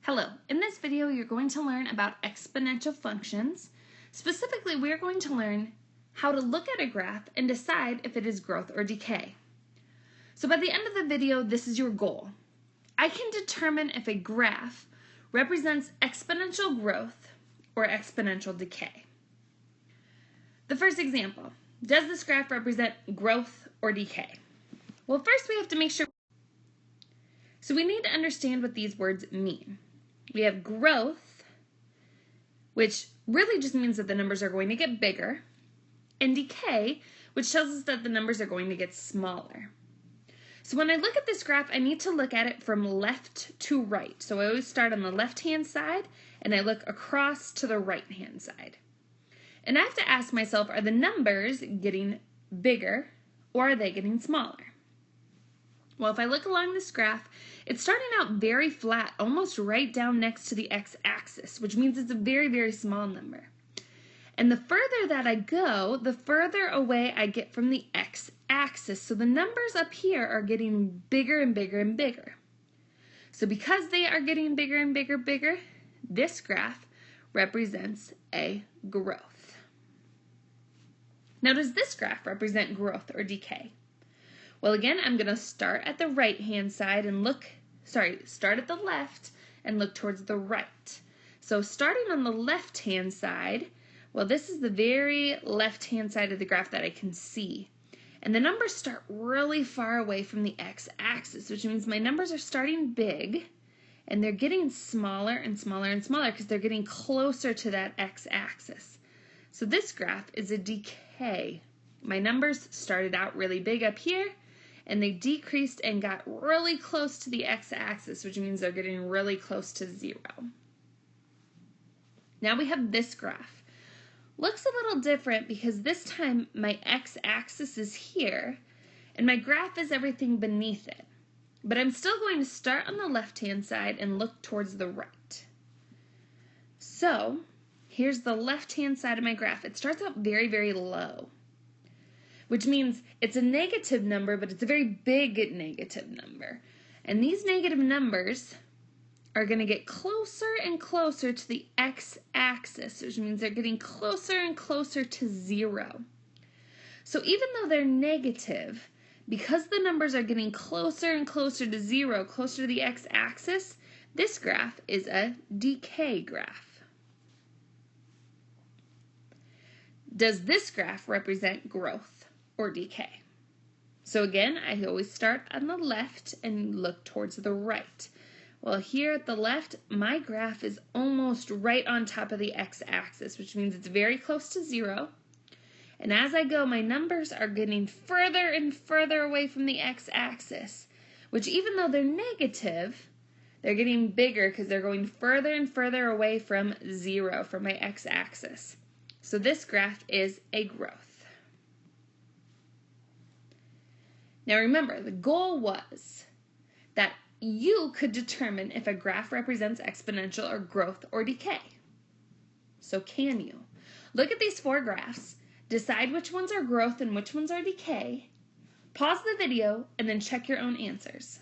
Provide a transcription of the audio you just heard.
Hello, in this video you're going to learn about exponential functions. Specifically, we're going to learn how to look at a graph and decide if it is growth or decay. So by the end of the video, this is your goal. I can determine if a graph represents exponential growth or exponential decay. The first example, does this graph represent growth or decay? Well, first we have to make sure. So we need to understand what these words mean. We have growth, which really just means that the numbers are going to get bigger, and decay, which tells us that the numbers are going to get smaller. So when I look at this graph, I need to look at it from left to right. So I always start on the left-hand side, and I look across to the right-hand side. And I have to ask myself, are the numbers getting bigger, or are they getting smaller? Well, if I look along this graph, it's starting out very flat, almost right down next to the x-axis, which means it's a very, very small number. And the further that I go, the further away I get from the x-axis. So the numbers up here are getting bigger and bigger and bigger. So because they are getting bigger and bigger, this graph represents a growth. Now, does this graph represent growth or decay? Well, again, I'm going to start at the right-hand side and start at the left and look towards the right. So starting on the left-hand side, well, this is the very left-hand side of the graph that I can see. And the numbers start really far away from the x-axis, which means my numbers are starting big, and they're getting smaller and smaller and smaller because they're getting closer to that x-axis. So this graph is a decay. My numbers started out really big up here, and they decreased and got really close to the x-axis, which means they're getting really close to 0. Now we have this graph. Looks a little different because this time my x-axis is here, and my graph is everything beneath it. But I'm still going to start on the left-hand side and look towards the right. So here's the left-hand side of my graph. It starts out very, very low, which means it's a negative number, but it's a very big negative number. And these negative numbers are going to get closer and closer to the x-axis, which means they're getting closer and closer to 0. So even though they're negative, because the numbers are getting closer and closer to 0, closer to the x-axis, this graph is a decay graph. Does this graph represent growth or decay? So again, I always start on the left and look towards the right. Well, here at the left, my graph is almost right on top of the x-axis, which means it's very close to 0. And as I go, my numbers are getting further and further away from the x-axis, which even though they're negative, they're getting bigger because they're going further and further away from 0, from my x-axis. So this graph is a growth. Now remember, the goal was that you could determine if a graph represents exponential or growth or decay. So can you? Look at these 4 graphs, decide which ones are growth and which ones are decay, pause the video, and then check your own answers.